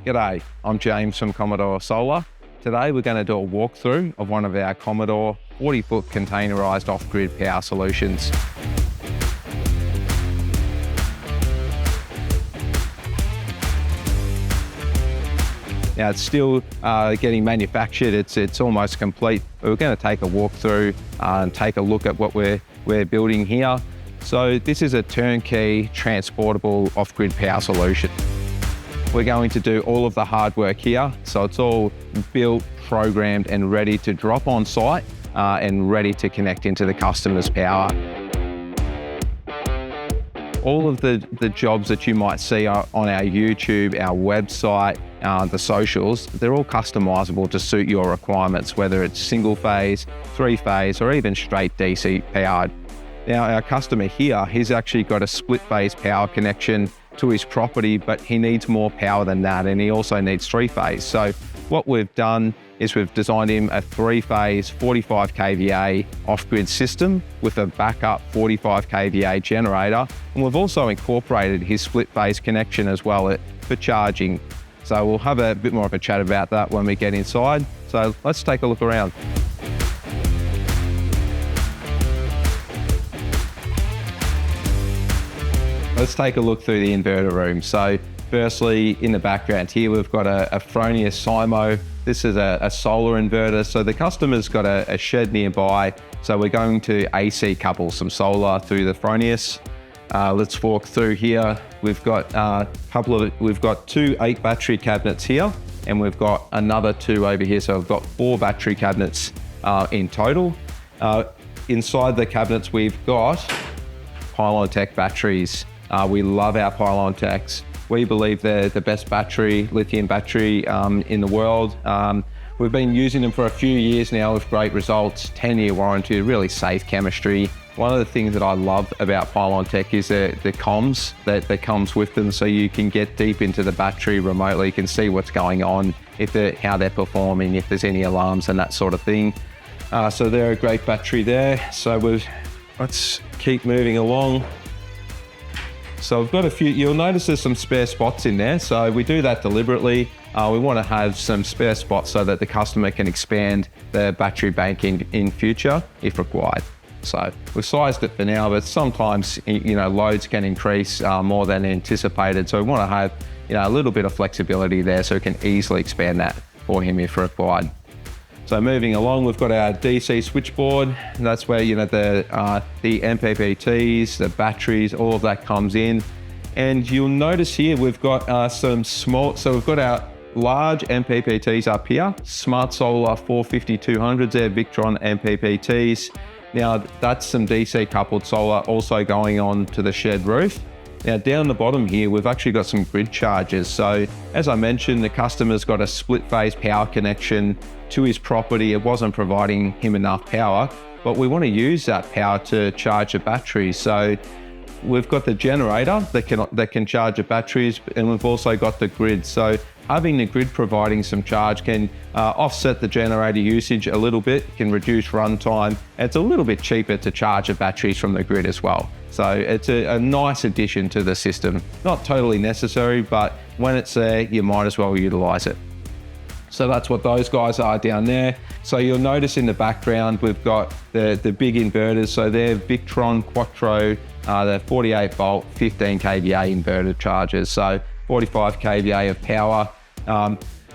G'day, I'm James from Commodore Solar. Today we're going to do a walkthrough of one of our Commodore 40-foot containerized off-grid power solutions. Now it's still getting manufactured, it's almost complete. But we're going to take a walkthrough and take a look at what we're building here. So this is a turnkey, transportable off-grid power solution. We're going to do all of the hard work here. So it's all built, programmed and ready to drop on site and ready to connect into the customer's power. All of the jobs that you might see on our YouTube, our website, the socials, they're all customizable to suit your requirements, whether it's single phase, 3-phase, or even straight DC powered. Now our customer here, he's actually got a split phase power connection to his property, but he needs more power than that, and he also needs 3-phase. So what we've done is we've designed him a 3-phase 45 kVA off-grid system with a backup 45 kVA generator, and we've also incorporated his split phase connection as well for charging. So we'll have a bit more of a chat about that when we get inside. So let's take a look around. Let's take a look through the inverter room. So firstly, in the background here, we've got a Fronius Simo. This is a solar inverter. So the customer's got a shed nearby. So we're going to AC couple some solar through the Fronius. Let's walk through here. We've got two 8 battery cabinets here, and we've got another 2 over here. So we've got 4 battery cabinets in total. Inside the cabinets, we've got PylonTech batteries. We love our PylonTechs. We believe they're the best lithium battery in the world. We've been using them for a few years now with great results, 10-year warranty, really safe chemistry. One of the things that I love about PylonTech is the comms that comes with them, so you can get deep into the battery remotely. You can see what's going on, how they're performing, if there's any alarms and that sort of thing. So they're a great battery there. So let's keep moving along. So we've got you'll notice there's some spare spots in there. So we do that deliberately. We want to have some spare spots so that the customer can expand their battery bank in future if required. So we've sized it for now, but sometimes, loads can increase more than anticipated. So we want to have, a little bit of flexibility there so we can easily expand that for him if required. So moving along, we've got our DC switchboard. And that's where, the MPPTs, the batteries, all of that comes in. And you'll notice here, we've got some small, so we've got our large MPPTs up here, Smart Solar 450-200s, they're Victron MPPTs. Now that's some DC coupled solar also going on to the shed roof. Now down the bottom here, we've actually got some grid chargers. So as I mentioned, the customer's got a split phase power connection to his property. It wasn't providing him enough power, but we want to use that power to charge the batteries. So we've got the generator that can charge the batteries, and we've also got the grid. So having the grid providing some charge can offset the generator usage a little bit, can reduce runtime. It's a little bit cheaper to charge the batteries from the grid as well. So it's a nice addition to the system. Not totally necessary, but when it's there, you might as well utilize it. So that's what those guys are down there. So you'll notice in the background, we've got the big inverters. So they're Victron Quattro, they're 48 volt, 15 kVA inverter chargers. So 45 kVA of power.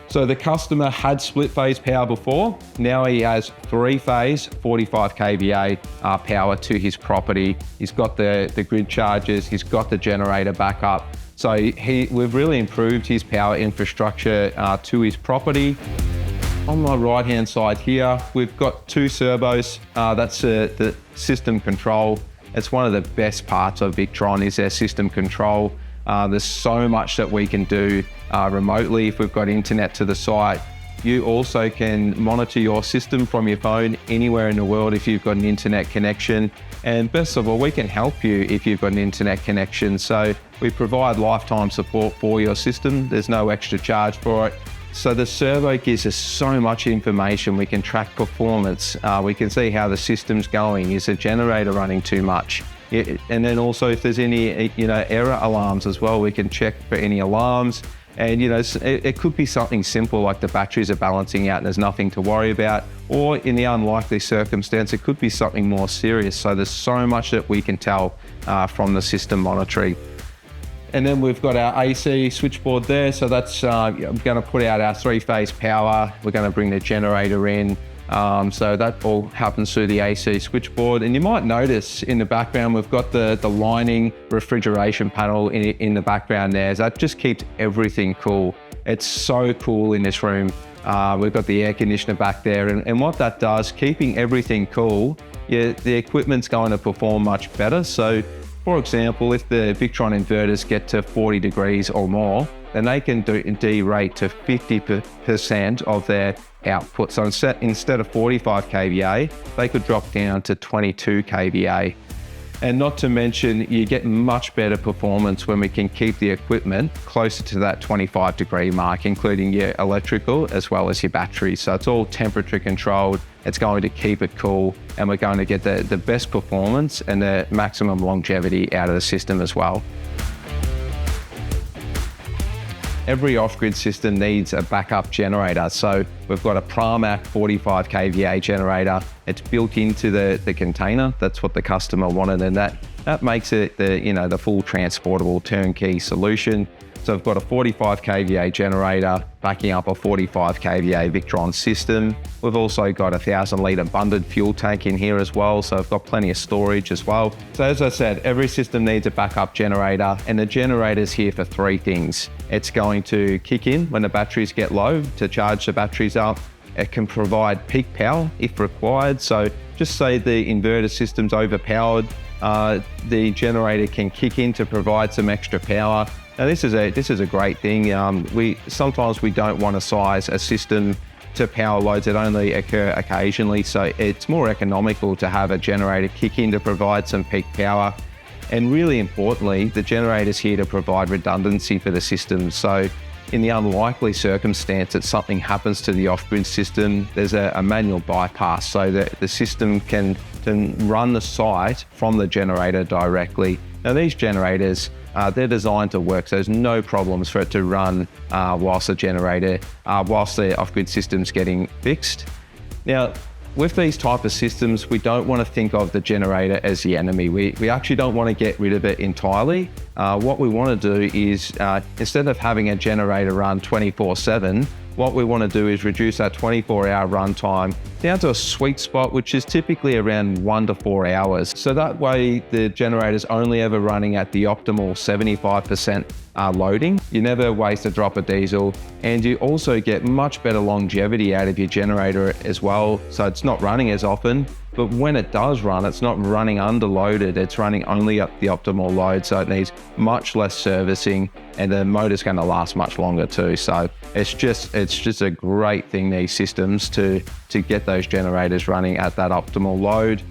So the customer had split phase power before. Now he has 3-phase 45 kVA power to his property. He's got the grid chargers, he's got the generator backup. So we've really improved his power infrastructure to his property. On my right-hand side here, we've got 2 servos. That's the system control. It's one of the best parts of Victron is their system control. There's so much that we can do remotely if we've got internet to the site. You also can monitor your system from your phone anywhere in the world if you've got an internet connection. And best of all, we can help you if you've got an internet connection. So we provide lifetime support for your system. There's no extra charge for it. So the servo gives us so much information. We can track performance. We can see how the system's going. Is the generator running too much? And then also if there's any error alarms as well, we can check for any alarms. And it could be something simple like the batteries are balancing out and there's nothing to worry about, or in the unlikely circumstance, it could be something more serious. So there's so much that we can tell from the system monitoring. And then we've got our AC switchboard there. So that's I'm going to put out our 3-phase power. We're going to bring the generator in. So that all happens through the AC switchboard. And you might notice in the background, we've got the lining refrigeration panel in the background there. So that just keeps everything cool. It's so cool in this room. We've got the air conditioner back there. And what that does, keeping everything cool, the equipment's going to perform much better. So for example, if the Victron inverters get to 40 degrees or more, then they can derate to 50% of their output. So instead of 45 kVA, they could drop down to 22 kVA. And not to mention, you get much better performance when we can keep the equipment closer to that 25 degree mark, including your electrical as well as your battery. So it's all temperature controlled. It's going to keep it cool, and we're going to get the best performance and the maximum longevity out of the system as well. Every off-grid system needs a backup generator. So we've got a Pramac 45 kVA generator. It's built into the container. That's what the customer wanted, and that makes it the full transportable turnkey solution. So we've got a 45 kVA generator backing up a 45 kVA Victron system. We've also got a 1,000-litre bundled fuel tank in here as well, so we've got plenty of storage as well. So as I said, every system needs a backup generator, and the generator's here for 3 things. It's going to kick in when the batteries get low to charge the batteries up. It can provide peak power if required. So just say the inverter system's overpowered, the generator can kick in to provide some extra power. Now this is a great thing. Sometimes we don't want to size a system to power loads that only occur occasionally, so it's more economical to have a generator kick in to provide some peak power. And really importantly, the generator's here to provide redundancy for the system. So in the unlikely circumstance that something happens to the off-grid system, there's a manual bypass so that the system can run the site from the generator directly. Now these generators, they're designed to work, so there's no problems for it to run whilst the off-grid system's getting fixed. Now, with these type of systems, we don't want to think of the generator as the enemy. We actually don't want to get rid of it entirely. What we want to do is, instead of having a generator run 24/7, what we want to do is reduce that 24-hour runtime down to a sweet spot, which is typically around 1 to 4 hours. So that way the generator's only ever running at the optimal 75% loading. You never waste a drop of diesel, and you also get much better longevity out of your generator as well. So it's not running as often, but when it does run, it's not running underloaded. It's running only at the optimal load, so it needs much less servicing, and the motor's going to last much longer too. So it's just a great thing, these systems, to get those generators running at that optimal load.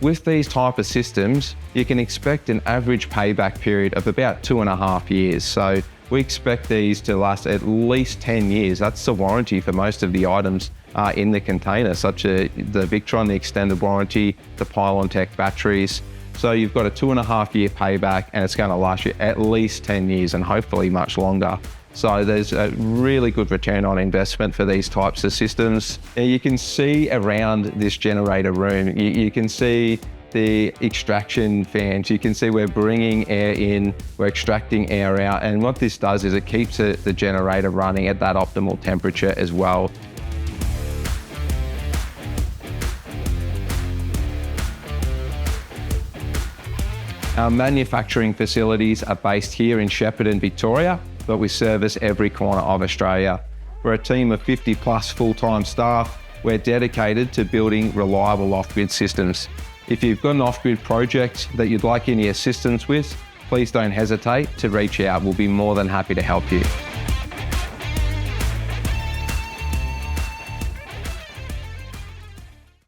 With these type of systems, you can expect an average payback period of about 2.5 years. So we expect these to last at least 10 years. That's the warranty for most of the items in the container, such as the Victron, the extended warranty, the PylonTech batteries. So you've got a 2.5 year payback, and it's going to last you at least 10 years and hopefully much longer. So there's a really good return on investment for these types of systems. And you can see around this generator room, you can see the extraction fans. You can see we're bringing air in, we're extracting air out. And what this does is it keeps the generator running at that optimal temperature as well. Our manufacturing facilities are based here in Shepparton, Victoria, but we service every corner of Australia. We're a team of 50 plus full-time staff. We're dedicated to building reliable off-grid systems. If you've got an off-grid project that you'd like any assistance with, please don't hesitate to reach out. We'll be more than happy to help you.